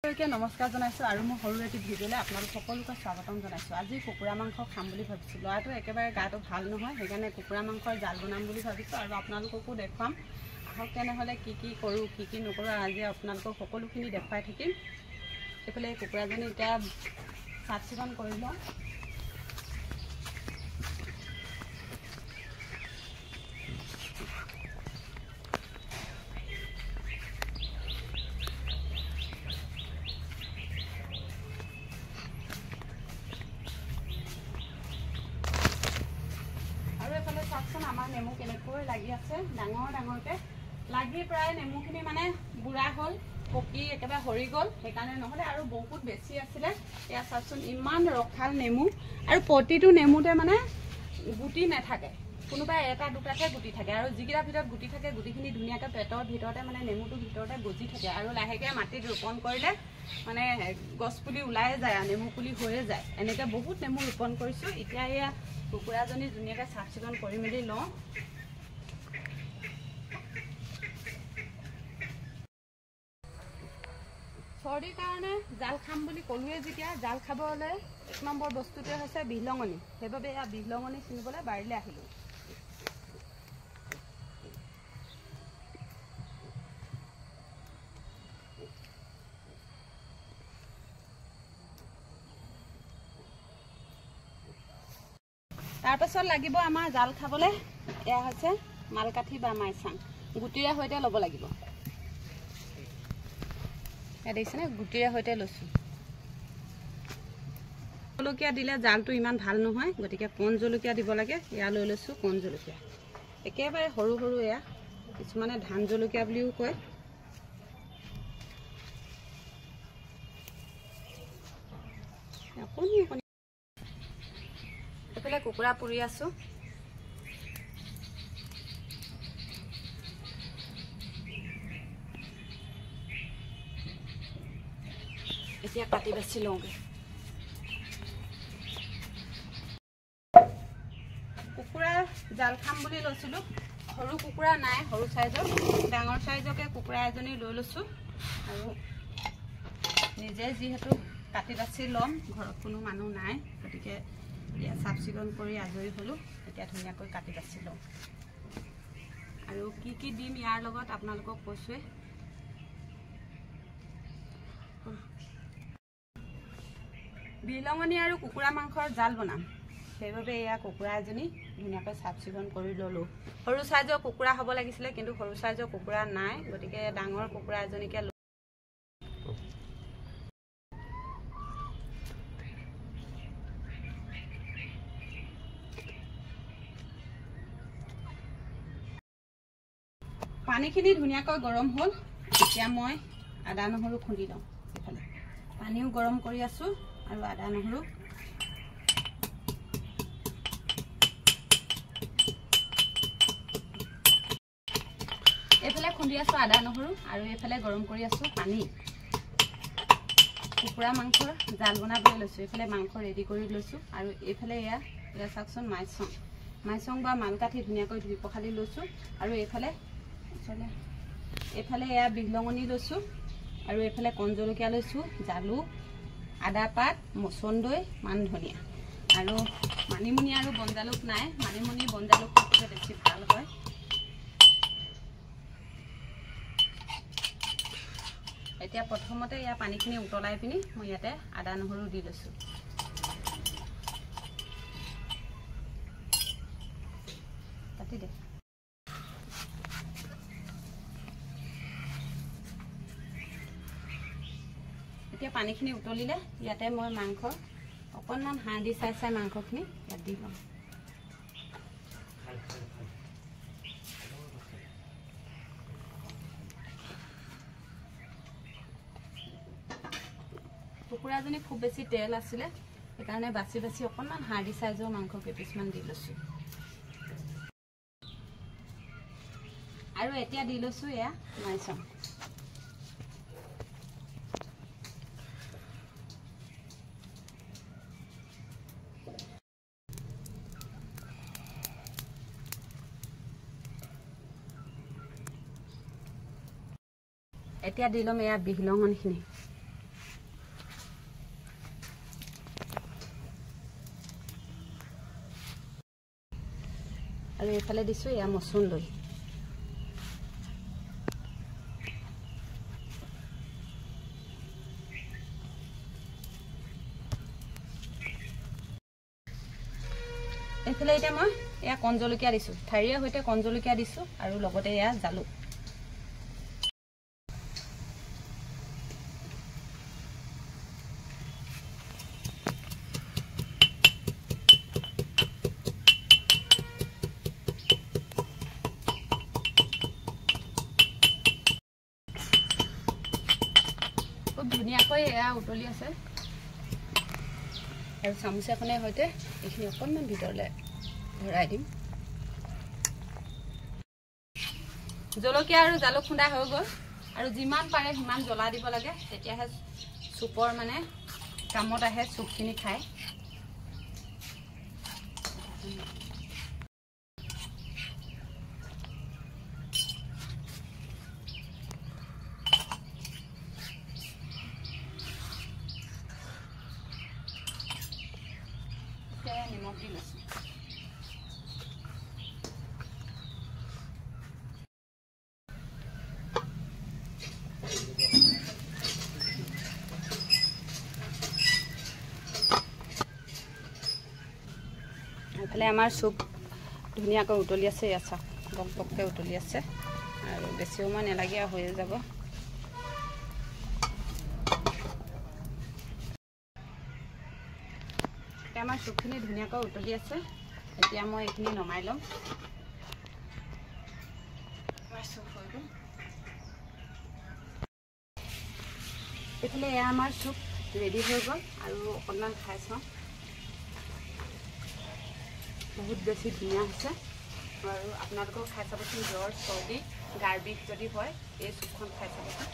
নমস্কাৰ জনাইছো আৰু মই সৰু এটি ভিডিঅ'লে আপোনালোক সকলোকে স্বাগতম জনাইছো। আজি কুকুৰা মাংস খাম বুলি ভাবিছো। ল'ৰাটো একেবাৰে গাটো ভাল নহয়, সেইকাৰণে কুকুৰা মাংসৰ জাল বনাম বুলি ভাবিছো আৰু আপোনালোককো দেখুৱাম। আহক তেনেহ'লে কি কৰোঁ কি নকৰোঁ আজি আপোনালোকক সকলোখিনি দেখুৱাই থাকিম। এইফালে কুকুৰাজনী এতিয়া চাফ চিকুণ কৰি লওঁ। আমাৰ নেমু কেনেকৈ লাগি আছে, ডাঙৰকৈ লাগি প্ৰায় নেমুখিনি মানে বুঢ়া হ'ল, পকি একেবাৰে সৰি গ'ল। সেইকাৰণে নহ'লে আৰু বহুত বেছি আছিলে। এয়া চাওকচোন ইমান ৰসাল নেমু, আৰু প্ৰতিটো নেমুতে মানে গুটি নাথাকে, কোনোবা এটা দুটাহে গুটি থাকে, আৰু যিকেইটাৰ ভিতৰত গুটি থাকে গুটিখিনি ধুনীয়াকৈ পেটৰ ভিতৰতে মানে নেমুটোৰ ভিতৰতে গজি থাকে, আৰু লাহেকৈ মাটিত ৰোপণ কৰিলে মানে গছপুলি ওলাই যায় আৰু নেমু পুলি হৈয়ে যায়। এনেকৈ বহুত নেমু ৰোপণ কৰিছোঁ। এতিয়া এয়া কুকুৰাজনী ধুনীয়াকৈ চাফ চিকুণ কৰি মেলি লওঁ। চৰ্দিৰ কাৰণে জাল খাম বুলি ক'লোৱে যেতিয়া, জাল খাবলৈ 1 নম্বৰ বস্তুটোৱে হৈছে বিহলঙনি। সেইবাবে এয়া বিহলঙনি ছিঙিবলৈ বাৰীলৈ আহিলোঁ। তাৰপাছত লাগিব আমাৰ জাল খাবলৈ, এয়া হৈছে মালকাঠি বা মাইচাং, গুটিৰে সৈতে ল'ব লাগিব। এয়া দেখিছেনে, গুটিৰে সৈতে লৈছোঁ। জলকীয়া দিলে জালটো ইমান ভাল নহয়, গতিকে কণ জলকীয়া দিব লাগে। এয়া লৈ লৈছোঁ কণ জলকীয়া, একেবাৰে সৰু সৰু, এয়া কিছুমানে ধান জলকীয়া বুলিও কয়। অকণি অকণি এইফালে কুকুৰা পুৰি আছোঁ। এতিয়া কাটি বাছি লওঁগৈ। কুকুৰা জাল খাম বুলি লৈছিলোঁ, সৰু কুকুৰা নাই, সৰু চাইজৰ, ডাঙৰ চাইজকে কুকুৰা এজনী লৈ লৈছোঁ। আৰু নিজে যিহেতু কাটি বাছি ল'ম, ঘৰত কোনো মানুহ নাই, গতিকে এতিয়া চাফ চিকুণ কৰি আজৰি হ'লোঁ। এতিয়া ধুনীয়াকৈ কাটি বাছি লওঁ, আৰু কি দিম ইয়াৰ লগত আপোনালোকক কৈছোঁৱে। বিহলঙনি আৰু কুকুৰা মাংসৰ জাল বনাম, সেইবাবে এয়া কুকুৰা এজনী ধুনীয়াকৈ চাফ চিকুণ কৰি ল'লোঁ। সৰু চাইজৰ কুকুৰা হ'ব লাগিছিলে, কিন্তু সৰু চাইজৰ কুকুৰা নাই, গতিকে ডাঙৰ কুকুৰা এজনীকে লৈ পানীখিনি ধুনীয়াকৈ গৰম হ'ল। এতিয়া মই আদা নহৰু খুন্দি লওঁ। এইফালে পানীও গৰম কৰি আছোঁ, আৰু আদা নহৰু এইফালে খুন্দি আছোঁ আদা নহৰু, আৰু এইফালে গৰম কৰি আছোঁ পানী। কুকুৰা মাংসৰ জাল বনাবলৈ লৈছোঁ। এইফালে মাংস ৰেডি কৰি লৈছোঁ, আৰু এইফালে এয়া চাওকচোন মাইচং বা মালকাঠি ধুনীয়াকৈ ধুই পখালি লৈছোঁ, আৰু এইফালে এয়া বিহলঙনি লৈছোঁ, আৰু এইফালে কণ জলকীয়া লৈছোঁ, জালুক, আদা পাত, মচন্দৈ, মান ধনিয়া, আৰু মানিমুনি আৰু বনজালুক নাই, মানিমুনি বনজালুক থাকিলে বেছি ভাল হয়। এতিয়া প্ৰথমতে ইয়াৰ পানীখিনি উতলাই পিনি মই ইয়াতে আদা নহৰু দি লৈছোঁ। কাটি দে। এতিয়া পানীখিনি উতলিলে ইয়াতে মই মাংস অকণমান হাঁহ চাই মাংসখিনি ইয়াত দি লওঁ। কুকুৰাজনী খুব বেছি তেল আছিলে, সেইকাৰণে বাছি অকণমান হাৰ্ডি চাইজৰ মাংস কেইপিচমান দি লৈছোঁ। আৰু এতিয়া দি লৈছোঁ এয়া মাইচং। এতিয়া দি ল'ম এয়া বিহলঙনিখিনি। আৰু এইফালে দিছোঁ এয়া মচুন্দৰী। এইফালে এতিয়া মই এয়া কণ জলকীয়া দিছোঁ, ঠাৰিৰে সৈতে কণ জলকীয়া দিছোঁ আৰু লগতে এয়া জালুক। খুব ধুনীয়াকৈ এয়া উতলি আছে আৰু চামুচেখনৰ সৈতে এইখিনি অকণমান ভিতৰলৈ ভৰাই দিম। জলকীয়া আৰু জালুক খুন্দা হৈ গ'ল আৰু যিমান পাৰে সিমান জ্বলা দিব লাগে, তেতিয়াহে চুপৰ মানে কামত আহে চুপখিনি খায়। নিমখ দি লৈছোঁ। এইফালে আমাৰ চুপ ধুনীয়াকৈ উতলি আছে, ইয়াত চাওক বক বককৈ উতলি আছে আৰু বেছি সময় নালাগে আৰু হৈয়ে যাব। এতিয়া আমাৰ চুপখিনি ধুনীয়াকৈ উতলি আছে, এতিয়া মই এইখিনি নমাই ল'ম। চুপ হৈ গ'ল। এইফালে এয়া আমাৰ চুপ ৰেডি হৈ গ'ল আৰু অকণমান খাই চাওঁ। বহুত বেছি ধুনীয়া হৈছে আৰু আপোনালোকেও খাই চাবচোন। জ্বৰ, চৰ্দি, গাৰ বিষ যদি হয় এই চুপখন খাই চাবচোন।